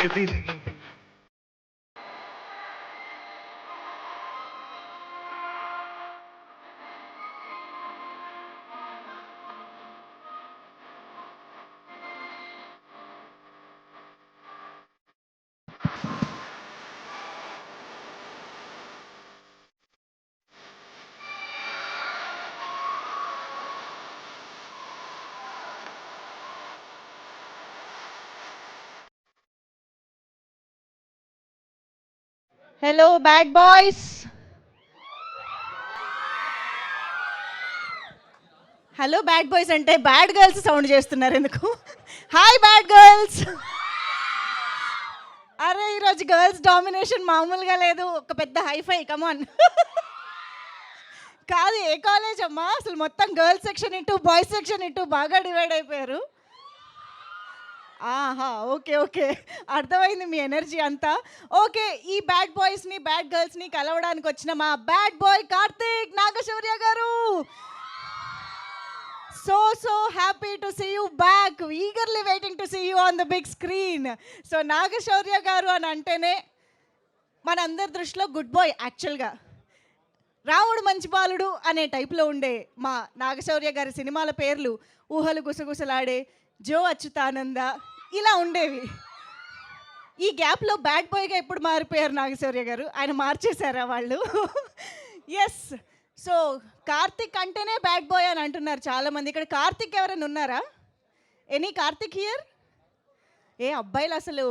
ఎదిరి hello bad boys. Hello bad boys అంటే bad girls sound చేస్తున్నారు ఎందుకు? Hi bad girls. అరే ఈరోజు గర్ల్స్ డామినేషన్ మామూలుగా లేదు, ఒక పెద్ద హైఫై. కమాన్. కాదు, ఏ కాలేజ్ అమ్మా అసలు? మొత్తం గర్ల్స్ సెక్షన్ ఇటు బాయ్స్ సెక్షన్ ఇటు బాగా డివైడ్ అయిపోయారు. ఆహా, ఓకే ఓకే, అర్థమైంది మీ ఎనర్జీ అంతా. ఓకే, ఈ బ్యాడ్ బాయ్స్ని బ్యాడ్ గర్ల్స్ని కలవడానికి వచ్చిన మా bad boy Karthik Naga Shaurya garu. So happy to see you back, eagerly waiting to see you on the big screen. So Naga Shaurya garu అని అంటేనే మనందరి దృష్టిలో గుడ్ బాయ్. యాక్చువల్గా రావుడు మంచి బాలుడు అనే టైప్లో ఉండే మా నాగశౌర్య గారి సినిమాల పేర్లు ఊహలు గుసగుసలాడే, జో అచ్యుతానంద, ఇలా ఉండేవి. ఈ గ్యాప్లో బ్యాడ్ బాయ్గా ఎప్పుడు మారిపోయారు నాగశౌర్య గారు? ఆయన మార్చేశారా వాళ్ళు? ఎస్. సో కార్తిక్ అంటేనే బ్యాడ్ బాయ్ అని అంటున్నారు చాలామంది. ఇక్కడ కార్తిక్ ఎవరైనా ఉన్నారా? Any Karthik here? ఏ అబ్బాయిలు అసలు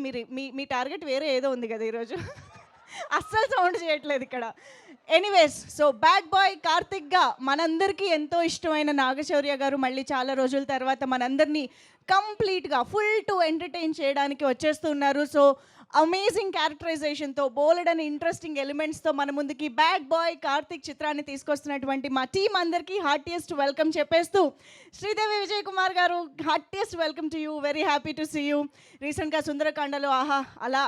మీరు మీ మీ టార్గెట్ వేరే ఏదో ఉంది కదా ఈరోజు. అస్సలు సౌండ్ చేయట్లేదు ఇక్కడ. ఎనీవేస్, సో బ్యాడ్ బాయ్ కార్తిక్గా మనందరికీ ఎంతో ఇష్టమైన నాగశౌర్య గారు మళ్ళీ చాలా రోజుల తర్వాత మనందరినీ కంప్లీట్గా ఫుల్ టు ఎంటర్టైన్ చేయడానికి వచ్చేస్తున్నారు. సో అమేజింగ్ క్యారెక్టరైజేషన్తో, బోల్డ్ అండ్ ఇంట్రెస్టింగ్ ఎలిమెంట్స్తో మన ముందుకి బ్యాడ్ బాయ్ కార్తిక్ చిత్రాన్ని తీసుకొస్తున్నటువంటి మా టీం అందరికీ హార్టియెస్ట్ వెల్కమ్ చెప్పేస్తూ, Sridevi Vijay Kumar garu heartiest welcome to you. Very happy to see you. రీసెంట్గా సుందరకాండలో ఆహా అలా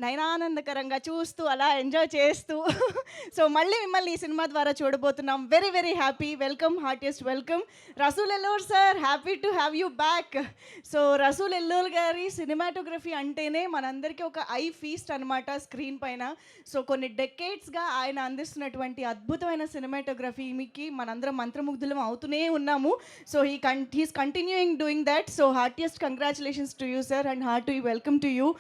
నయనానందకరంగా చూస్తూ అలా ఎంజాయ్ చేస్తూ సో మళ్ళీ మిమ్మల్ని ఈ సినిమా ద్వారా చూడబోతున్నాం. Very very happy. Welcome, heartiest welcome. Rasool Ellore sir, happy to have you back. So Rasool Ellore గారి సినిమాటోగ్రఫీ అంటేనే మనందరికీ ఒక ఐ ఫీస్ట్ అనమాట స్క్రీన్ పైన. సో కొన్ని డెకేడ్స్గా ఆయన అందిస్తున్నటువంటి అద్భుతమైన సినిమాటోగ్రఫీకి మనందరం మంత్రముగ్ధులం అవుతూనే ఉన్నాము. So he's continuing doing that. So heartiest congratulations to you sir and hearty welcome to you.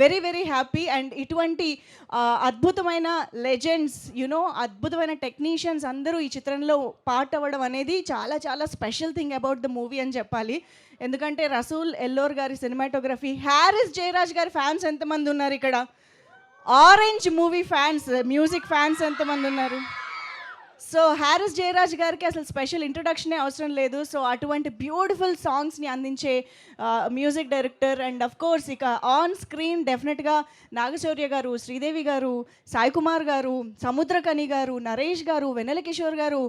Very very happy. And ఇటువంటి అద్భుతమైన లెజెండ్స్, యునో అద్భుతమైన టెక్నీషియన్స్ అందరూ ఈ చిత్రంలో పార్ట్ అవ్వడం అనేది చాలా చాలా special thing about the movie అని చెప్పాలి. ఎందుకంటే రసూల్ ఎల్లోర్ గారి సినిమాటోగ్రఫీ, హ్యారిస్ జయరాజ్ గారి ఫ్యాన్స్ ఎంతమంది ఉన్నారు ఇక్కడ? Orange movie fans, music fans ఎంతమంది ఉన్నారు? సో హ్యారిస్ జయరాజ్ గారికి అసలు స్పెషల్ ఇంట్రొడక్షనే అవసరం లేదు. సో అటువంటి బ్యూటిఫుల్ సాంగ్స్ని అందించే music director. And of course ఇక ఆన్ స్క్రీన్ డెఫినెట్గా నాగశౌర్య గారు, శ్రీదేవి గారు, సాయి కుమార్ గారు, సముద్రకని గారు, నరేష్ గారు, వెన్నెల కిషోర్ గారు,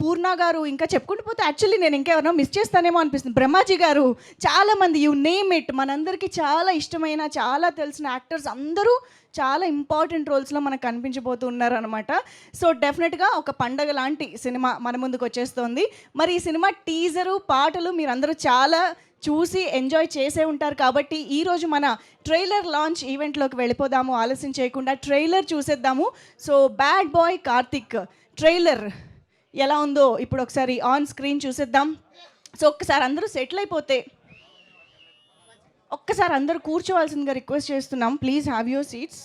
పూర్ణ గారు, ఇంకా చెప్పుకుంటూ పోతే యాక్చువల్లీ నేను ఇంకెవరో మిస్ చేస్తానేమో అనిపిస్తుంది. బ్రహ్మాజీ గారు, చాలామంది, యు నేమ్ ఇట్. మనందరికీ చాలా ఇష్టమైన, చాలా తెలిసిన యాక్టర్స్ అందరూ చాలా ఇంపార్టెంట్ రోల్స్లో మనకు కనిపించబోతూ ఉన్నారనమాట. సో డెఫినెట్గా ఒక పండగ లాంటి సినిమా మన ముందుకు వచ్చేస్తోంది. మరి ఈ సినిమా టీజరు, పాటలు మీరందరూ చాలా చూసి ఎంజాయ్ చేసే ఉంటారు. కాబట్టి ఈరోజు మన ట్రైలర్ లాంచ్ ఈవెంట్లోకి వెళ్ళిపోదాము. ఆలస్యం చేయకుండా ట్రైలర్ చూసేద్దాము. So bad boy Karthik trailer ఎలా ఉందో ఇప్పుడు ఒకసారి ఆన్ స్క్రీన్ చూసేద్దాం. సో ఒక్కసారి అందరూ సెటిల్ అయిపోతే, ఒక్కసారి అందరూ కూర్చోవాల్సిందిగా రిక్వెస్ట్ చేస్తున్నాం. Please have your seats.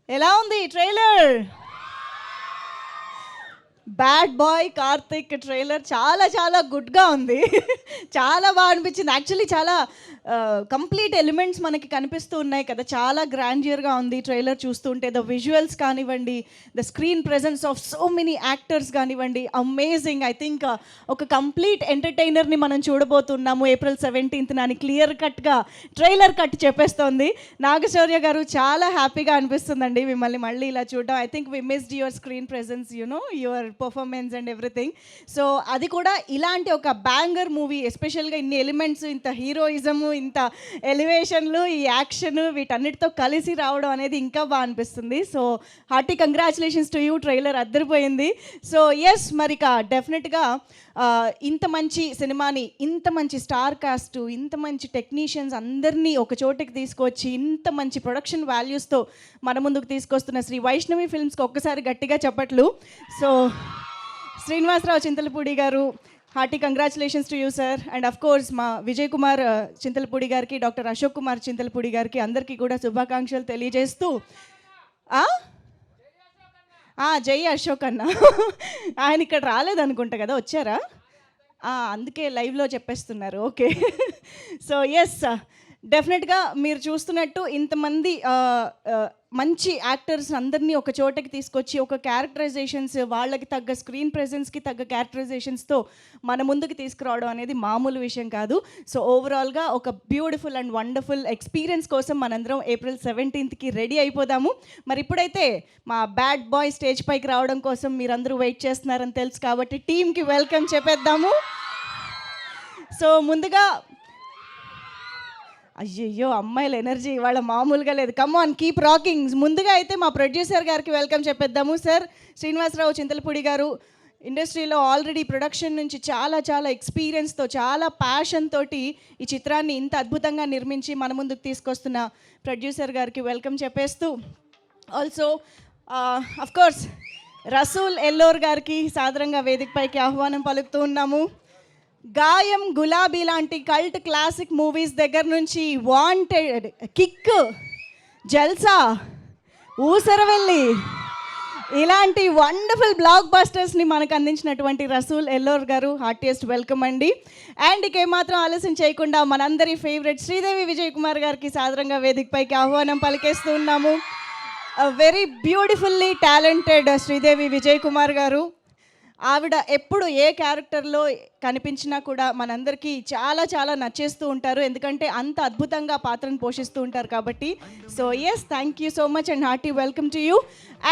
ఎలా ఉంది trailer? Bad boy Karthik trailer చాలా చాలా గుడ్గా ఉంది. చాలా బాగా అనిపించింది. యాక్చువల్లీ చాలా కంప్లీట్ ఎలిమెంట్స్ మనకి కనిపిస్తూ ఉన్నాయి కదా, చాలా గ్రాండియర్గా ఉంది ట్రైలర్ చూస్తుంటే. ద విజువల్స్ కానివ్వండి, the screen presence of so many actors కానివ్వండి, అమేజింగ్. ఐ థింక్ ఒక కంప్లీట్ ఎంటర్టైనర్ని మనం చూడబోతున్నాము April 17th అని క్లియర్ కట్గా ట్రైలర్ కట్ చెప్పేస్తోంది. నాగశౌర్య గారు, చాలా హ్యాపీగా అనిపిస్తుందండి మిమ్మల్ని మళ్ళీ ఇలా చూడడం. I think we missed your screen presence, your performance and everything. So అది కూడా ఇలాంటి ఒక బ్యాంగర్ మూవీ, ఎస్పెషల్గా ఇన్ని ఎలిమెంట్స్, ఇంత హీరోయిజము, ఇంత ఎలివేషన్లు, ఈ యాక్షన్, వీటన్నిటితో కలిసి రావడం అనేది ఇంకా బాగా అనిపిస్తుంది. So hearty congratulations to you. Trailer అద్దరిపోయింది. సో ఎస్, మరి డెఫినెట్గా ఇంత మంచి సినిమాని, ఇంత మంచి స్టార్ కాస్ట్, ఇంత మంచి టెక్నీషియన్స్ అందరినీ ఒక చోటికి తీసుకొచ్చి ఇంత మంచి ప్రొడక్షన్ వాల్యూస్తో మన ముందుకు తీసుకొస్తున్న శ్రీ వైష్ణవి ఫిల్మ్స్కి ఒక్కసారి గట్టిగా చెప్పట్లు. సో శ్రీనివాసరావు చింతలపూడి గారు, hearty congratulations to you sir. And of course మా విజయ్ కుమార్ చింతలపూడి గారికి, డాక్టర్ అశోక్ కుమార్ చింతలపూడి గారికి అందరికీ కూడా శుభాకాంక్షలు తెలియజేస్తూ, జై అశోక్ అన్న. ఆయన ఇక్కడ రాలేదనుకుంటా కదా, వచ్చారా? అందుకే లైవ్లో చెప్పేస్తున్నారు. ఓకే. సో ఎస్, డెఫినెట్గా మీరు చూస్తున్నట్టు ఇంతమంది మంచి యాక్టర్స్ అందరినీ ఒక చోటకి తీసుకొచ్చి ఒక క్యారెక్టరైజేషన్స్, వాళ్ళకి తగ్గ స్క్రీన్ ప్రెజెన్స్కి తగ్గ క్యారెక్టరైజేషన్స్తో మన ముందుకు తీసుకురావడం అనేది మామూలు విషయం కాదు. సో ఓవరాల్గా ఒక బ్యూటిఫుల్ అండ్ వండర్ఫుల్ ఎక్స్పీరియన్స్ కోసం మనందరం April 17th రెడీ అయిపోదాము. మరి ఇప్పుడైతే మా బ్యాడ్ బాయ్ స్టేజ్ పైకి రావడం కోసం మీరందరూ వెయిట్ చేస్తున్నారని తెలుసు కాబట్టి టీమ్కి వెల్కమ్ చెప్పేద్దాము. సో ముందుగా, అయ్యయ్యో అమ్మాయిల ఎనర్జీ ఇవాళ మామూలుగా లేదు. Come on, keep rocking. ముందుగా అయితే మా ప్రొడ్యూసర్ గారికి వెల్కమ్ చెప్పేద్దాము. సార్ శ్రీనివాసరావు చింతలపూడి గారు ఇండస్ట్రీలో ఆల్రెడీ ప్రొడక్షన్ నుంచి చాలా చాలా ఎక్స్పీరియన్స్తో, చాలా ప్యాషన్ తోటి ఈ చిత్రాన్ని ఇంత అద్భుతంగా నిర్మించి మన ముందుకు తీసుకొస్తున్న ప్రొడ్యూసర్ గారికి వెల్కమ్ చెప్పేస్తూ, ఆల్సో అఫ్కోర్స్ రసూల్ ఎల్లోర్ గారికి సాదరంగా వేదికపైకి ఆహ్వానం పలుకుతూ ఉన్నాము. గాయం, గులాబీ లాంటి కల్ట్ క్లాసిక్ మూవీస్ దగ్గర నుంచి వాంటెడ్, కిక్, జల్సా, ఊసరవెల్లి ఇలాంటి వండర్ఫుల్ బ్లాక్ బస్టర్స్ని మనకు అందించినటువంటి రసూల్ ఎల్లోర్ గారు, హార్టియెస్ట్ వెల్కమ్ అండి. అండ్ ఇక ఏమాత్రం ఆలస్యం చేయకుండా మనందరి ఫేవరెట్ శ్రీదేవి విజయ్ కుమార్ గారికి సాదరంగా వేదికపైకి ఆహ్వానం పలికేస్తూ ఉన్నాము. Very beautifully talented Sridevi Vijay Kumar గారు. ఆవిడ ఎప్పుడు ఏ క్యారెక్టర్లో కనిపించినా కూడా మనందరికీ చాలా చాలా నచ్చేస్తూ ఉంటారు, ఎందుకంటే అంత అద్భుతంగా పాత్రను పోషిస్తూ ఉంటారు కాబట్టి. So yes, thank you so much and hearty welcome to you.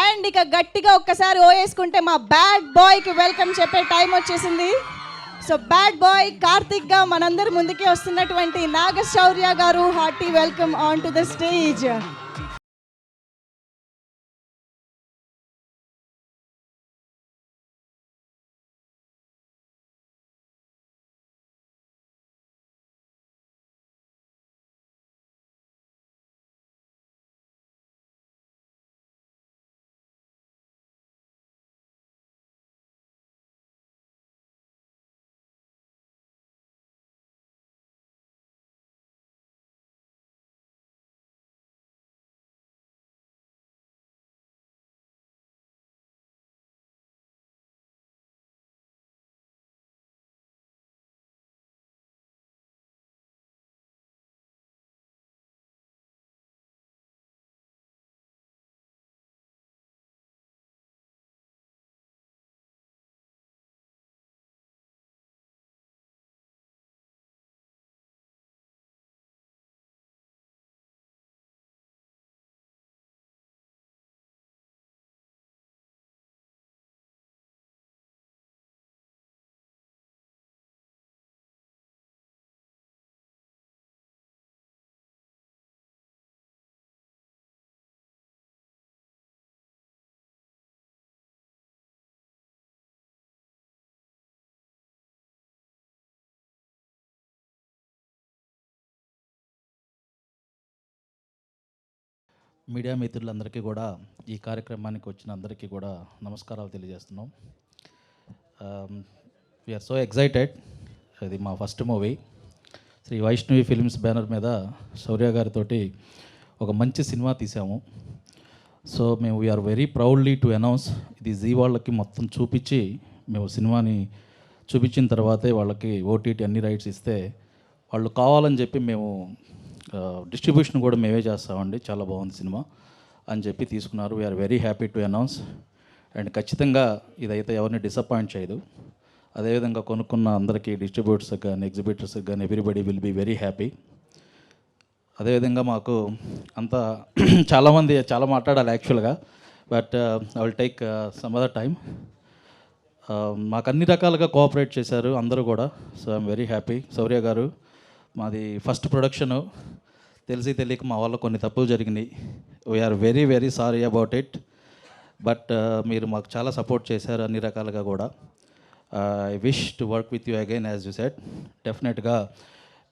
And ఇక గట్టిగా ఒక్కసారి ఓ వేసుకుంటే మా బ్యాడ్ బాయ్కి వెల్కమ్ చెప్పే టైం వచ్చేసింది. సో బ్యాడ్ బాయ్ కార్తిక్గా మనందరి ముందుకే వస్తున్నటువంటి Naga Shaurya garu, hearty welcome on to the stage. Media మిత్రులందరికీ కూడా, ఈ కార్యక్రమానికి వచ్చిన అందరికీ కూడా నమస్కారాలు తెలియజేస్తున్నాం. We're so excited. ఇది మా first movie. Sri Vaishnavi Films banner మీద శౌర్య గారితో ఒక మంచి సినిమా తీసాము. సో మేము we're very proudly to announce ఇది జీ వాళ్ళకి మొత్తం చూపించి మేము సినిమాని చూపించిన తర్వాతే వాళ్ళకి ఓటీటీ అన్ని రైట్స్ ఇస్తే వాళ్ళు కావాలని చెప్పి మేము డిస్ట్రిబ్యూషన్ కూడా మేమే చేస్తామండి, చాలా బాగుంది సినిమా అని చెప్పి తీసుకున్నారు. We're very happy to announce. And ఖచ్చితంగా ఇదైతే ఎవరిని డిసప్పాయింట్ చేయదు. అదేవిధంగా కొనుక్కున్న అందరికీ డిస్ట్రిబ్యూటర్స్కి కానీ ఎగ్జిబిటర్స్కి కానీ everybody will be very happy. అదేవిధంగా మాకు అంతా చాలామంది చాలా మాట్లాడాలి యాక్చువల్గా, but I will take some other time. మాకు అన్ని రకాలుగా కోఆపరేట్ చేశారు అందరూ కూడా. So I'm very happy. Shaurya garu, మాది ఫస్ట్ ప్రొడక్షను, తెలిసి తెలియక మా వల్ల కొన్ని తప్పులు జరిగినాయి. We're very very sorry about it. But మీరు మాకు చాలా సపోర్ట్ చేశారు అన్ని రకాలుగా కూడా. I wish to work with you again as you said. డెఫినెట్గా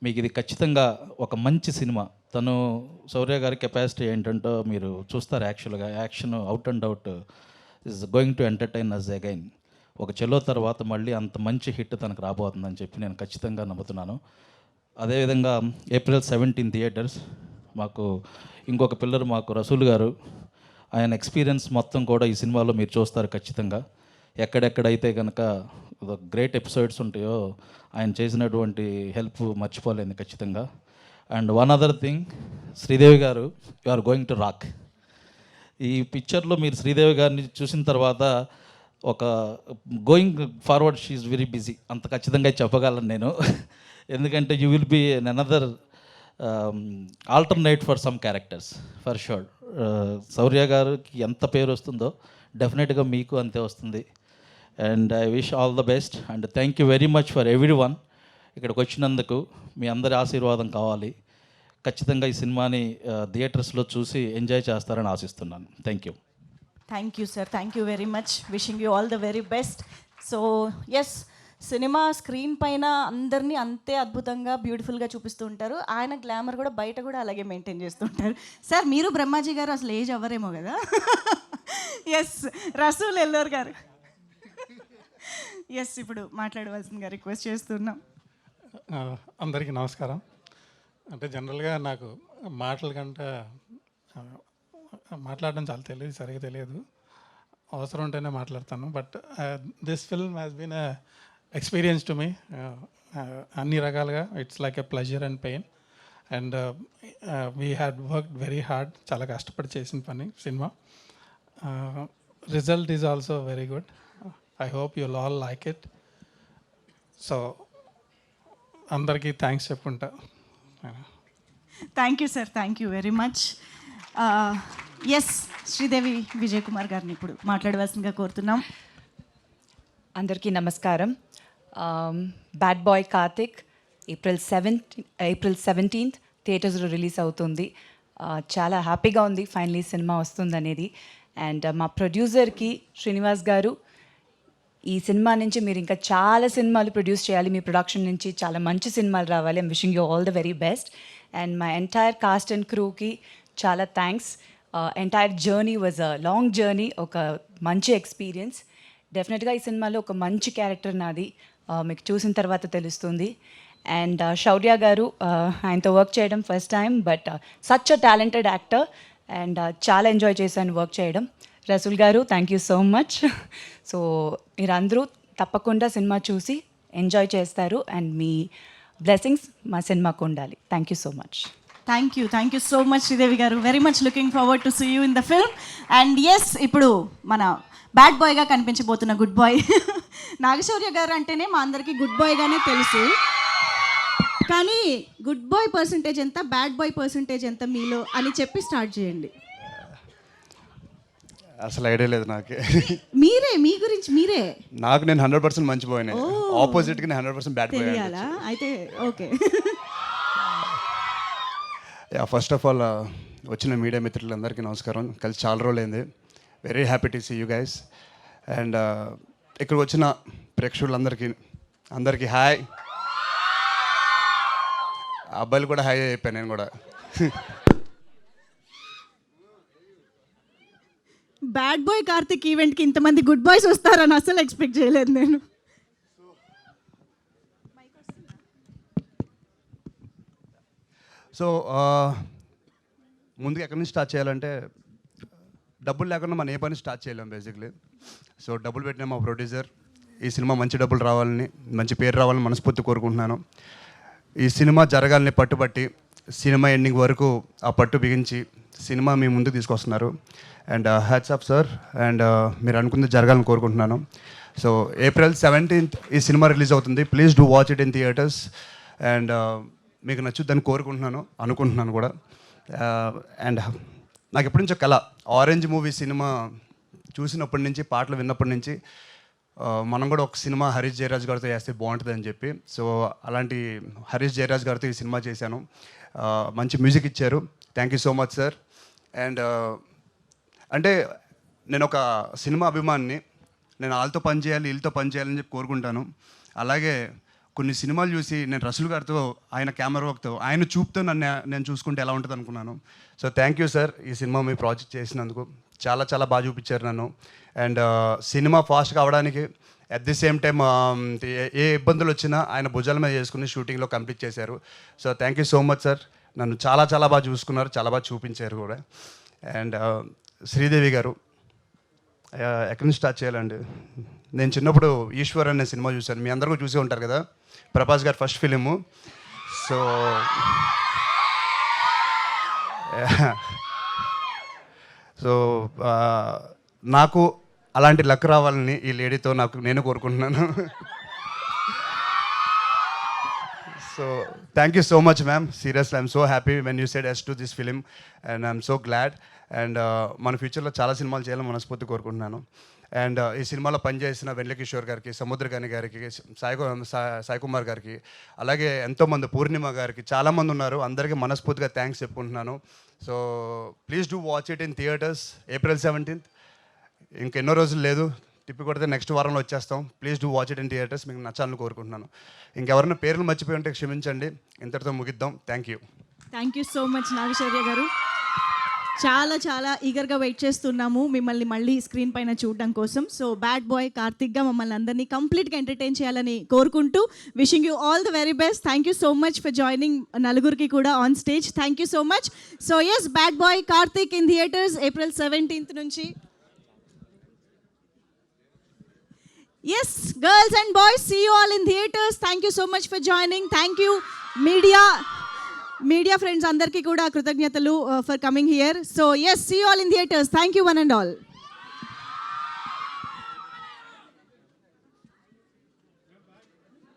మీకు ఇది ఖచ్చితంగా ఒక మంచి సినిమా. తను శౌర్య గారి కెపాసిటీ ఏంటంటో మీరు చూస్తారు. యాక్చువల్గా action out and out is going to entertain us again. ఒక చెలో తర్వాత మళ్ళీ అంత మంచి హిట్ తనకు రాబోతుందని చెప్పి నేను ఖచ్చితంగా నమ్ముతున్నాను. అదేవిధంగా April 17 థియేటర్స్. మాకు ఇంకొక పిల్లర్ మాకు రసూల్ గారు, ఆయన ఎక్స్పీరియన్స్ మొత్తం కూడా ఈ సినిమాలో మీరు చూస్తారు ఖచ్చితంగా. ఎక్కడెక్కడైతే కనుక గ్రేట్ ఎపిసోడ్స్ ఉంటాయో ఆయన చేసినటువంటి హెల్ప్ మర్చిపోలేంది ఖచ్చితంగా. And one other thing, Sridevi garu, you are going to rock. ఈ పిక్చర్లో మీరు శ్రీదేవి గారిని చూసిన తర్వాత ఒక going forward she very busy, అంత ఖచ్చితంగా చెప్పగలను నేను. ఎందుకంటే you will be another alternate for some characters for sure. Shaurya గారికి ఎంత పేరు వస్తుందో డెఫినెట్గా మీకు అంతే వస్తుంది. And I wish all the best and thank you very much for everyone. ఇక్కడికి వచ్చినందుకు మీ అందరి ఆశీర్వాదం కావాలి. ఖచ్చితంగా ఈ సినిమాని థియేటర్స్లో చూసి ఎంజాయ్ చేస్తారని ఆశిస్తున్నాను. Thank you. Thank you sir, thank you very much. Wishing you all the very best. So yes, cinema screen పైన అందరినీ అంతే అద్భుతంగా బ్యూటిఫుల్గా చూపిస్తూ ఉంటారు. ఆయన గ్లామర్ కూడా బయట కూడా అలాగే మెయింటైన్ చేస్తుంటారు. సార్ మీరు బ్రహ్మాజీ గారు అసలు ఏజ్ అవ్వరేమో కదా. ఎస్, రసూల్ ఎల్లోర్ గారు. ఎస్, ఇప్పుడు మాట్లాడవలసిందిగా రిక్వెస్ట్ చేస్తున్నాం. అందరికీ నమస్కారం. అంటే జనరల్గా నాకు మాటల కంటే మాట్లాడడం చాలా తెలియదు, సరిగా తెలియదు. అవసరం ఉంటేనే మాట్లాడతాను. But this film has been a experience to me అన్ని రకాలుగా. It's like a pleasure and pain. And we had worked very hard. చాలా కష్టపడి చేసిన పని సినిమా. Result is also very good. I hope you'll all like it. So అందరికీ thanks చెప్పుకుంటా. Thank you sir, thank you very much. Yes, Sridevi Vijay Kumar garu ఇప్పుడు మాట్లాడవలసిందిగా కోరుతున్నాం. అందరికీ నమస్కారం. Bad boy Karthik April 17th థియేటర్స్లో రిలీజ్ అవుతుంది. చాలా హ్యాపీగా ఉంది ఫైనలీ సినిమా వస్తుందనేది. అండ్ మా ప్రొడ్యూసర్కి శ్రీనివాస్ గారు, ఈ సినిమా నుంచి మీరు ఇంకా చాలా సినిమాలు ప్రొడ్యూస్ చేయాలి, మీ ప్రొడక్షన్ నుంచి చాలా మంచి సినిమాలు రావాలి. I'm wishing you all the very best. And my entire cast and క్రూకి చాలా thanks. Entire journey was a long journey, ఒక మంచి ఎక్స్పీరియన్స్. డెఫినెట్గా ఈ సినిమాలో ఒక మంచి క్యారెక్టర్ నాది, మీకు చూసిన తర్వాత తెలుస్తుంది. అండ్ శౌర్య గారు, ఆయనతో వర్క్ చేయడం first time, but such a talented actor and చాలా ఎంజాయ్ చేశాను వర్క్ చేయడం. రసూల్ గారు, thank you so much. So మీరందరూ తప్పకుండా సినిమా చూసి ఎంజాయ్ చేస్తారు అండ్ మీ బ్లెస్సింగ్స్ మా సినిమాకు ఉండాలి. Thank you so much. Thank you so much Sridevi garu. Very much looking forward to see you in the film. And yes, ఇప్పుడు మన బ్యాడ్ బాయ్గా కనిపించబోతున్న గుడ్ బాయ్ నాగశౌర్య గారు అంటేనే మా అందరికీ గుడ్ బాయ్గానే తెలుసు. కానీ గుడ్ బాయ్ పర్సంటేజ్ ఎంత, బ్యాడ్ బాయ్ పర్సంటేజ్ ఎంత మీలో అని చెప్పి స్టార్ట్ చేయండి. అసలు ఐడియా లేదు నాకు. మీరే, మీ గురించి మీరే. నాకు నేను 100% మంచి బాయ్నే, ఆపోజిట్కి నేను 100% బ్యాడ్ బాయ్. తెలియాలా అయితే? ఓకే. ఫస్ట్ ఆఫ్ ఆల్ వచ్చిన మీడియా మిత్రులందరికీ నమస్కారం. కలిసి చాలా రోజులైంది. Very happy to see you guys. And ఇక్కడికి వచ్చిన ప్రేక్షకులందరికీ హాయ్. అబ్బాయిలు కూడా హాయ్ అయిపోయాను నేను కూడా. బ్యాడ్ బాయ్ కార్తిక్ ఈవెంట్కి ఇంతమంది గుడ్ బాయ్స్ వస్తారని అసలు ఎక్స్పెక్ట్ చేయలేదు నేను. సో ముందుగా ఎక్కడి నుంచి స్టార్ట్ చేయాలంటే, డబ్బులు లేకుండా మనం ఏ పని స్టార్ట్ చేయలేం బేసిక్లీ. సో డబ్బులు పెట్టిన మా ప్రొడ్యూసర్ ఈ సినిమా మంచి డబ్బులు రావాలని, మంచి పేరు రావాలని మనస్ఫూర్తి కోరుకుంటున్నాను. ఈ సినిమా జరగాలని పట్టుబట్టి సినిమా ఎండింగ్ వరకు ఆ పట్టు బిగించి సినిమా మీ ముందుకు తీసుకొస్తున్నారు. And hats off sir. And మీరు అనుకుంది జరగాలని కోరుకుంటున్నాను. సో April 17th ఈ సినిమా రిలీజ్ అవుతుంది. Please do watch it in theatres. And మీకు నచ్చుద్దని కోరుకుంటున్నాను, అనుకుంటున్నాను కూడా. అండ్ నాకు ఎప్పటి నుంచో కళ, ఆరెంజ్ మూవీ సినిమా చూసినప్పటి నుంచి, పాటలు విన్నప్పటి నుంచి మనం కూడా ఒక సినిమా హరీష్ జయరాజ్ గారితో చేస్తే బాగుంటుంది అని చెప్పి, సో అలాంటి హరీష్ జయరాజ్ గారితో ఈ సినిమా చేశాను. మంచి మ్యూజిక్ ఇచ్చారు. Thank you so much sir. And అంటే నేను ఒక సినిమా అభిమానిని, నేను వాళ్ళతో పని చేయాలి, వీళ్ళతో పని చేయాలని చెప్పి కోరుకుంటాను. అలాగే కొన్ని సినిమాలు చూసి నేను రసూల్ గారితో, ఆయన కెమెరా వర్క్తో, ఆయన చూపుతో నేను చూసుకుంటే ఎలా ఉంటుంది అనుకున్నాను. సో థ్యాంక్ యూ సార్, ఈ సినిమా మీ ప్రాజెక్ట్ చేసినందుకు. చాలా చాలా బాగా చూపించారు నన్ను. అండ్ సినిమా ఫాస్ట్గా అవడానికి అట్ ది సేమ్ టైం ఏ ఇబ్బందులు వచ్చినా ఆయన భుజాల మీద చేసుకుని షూటింగ్లో కంప్లీట్ చేశారు. So thank you so much sir. నన్ను చాలా చాలా బాగా చూసుకున్నారు, చాలా బాగా చూపించారు కూడా. అండ్ శ్రీదేవి గారు, ఎక్కడి నుంచి స్టార్ట్ చేయాలండి? నేను చిన్నప్పుడు ఈశ్వర్ అనే సినిమా చూశాను, మీ అందరూ చూసే ఉంటారు కదా, ప్రభాస్ గారి ఫస్ట్ ఫిలిము. సో సో నాకు అలాంటి లక్ రావాలని ఈ లేడీతో నేను కోరుకుంటున్నాను. So thank you so much ma'am. Seriously I'm so happy when you said yes to this film and I'm so glad. And మన ఫ్యూచర్లో చాలా సినిమాలు చేయాలని మనస్ఫూర్తి కోరుకుంటున్నాను. అండ్ ఈ సినిమాలో పనిచేసిన వెంకటకిషోర్ గారికి, సముద్రకాని గారికి, సాయి కుమార్ గారికి, అలాగే ఎంతోమంది, పూర్ణిమ గారికి, చాలామంది ఉన్నారు. అందరికీ మనస్ఫూర్తిగా థ్యాంక్స్ చెప్పుకుంటున్నాను. So please do watch it in theatres April 17th. ఇంకెన్నో రోజులు లేదు, తిప్పి కొడితే నెక్స్ట్ వారంలో వచ్చేస్తాం. Please do watch it in theatres. మీకు నచ్చాలని కోరుకుంటున్నాను. ఇంకెవరైనా పేర్లు మర్చిపోయి ఉంటే క్షమించండి. ఇంతటితో ముగిద్దాం. Thank you. Thank you so much Naga Shaurya గారు. చాలా చాలా ఈగర్గా వెయిట్ చేస్తున్నాము మిమ్మల్ని మళ్ళీ స్క్రీన్ పైన చూడడం కోసం. సో బ్యాడ్ బాయ్ కార్తిక్గా మమ్మల్ని అందరినీ కంప్లీట్గా ఎంటర్టైన్ చేయాలని కోరుకుంటూ wishing you all the very best. Thank you so much for joining నలుగురికి కూడా on stage. Thank you so much. So yes, bad boy Karthik in theatres April 17th నుంచి. Yes, girls and boys, see you all in theaters. Thank you so much for joining. Thank you, media friends, andarki kuda krutagnatalu for coming here. So yes, see you all in theaters. Thank you one and all.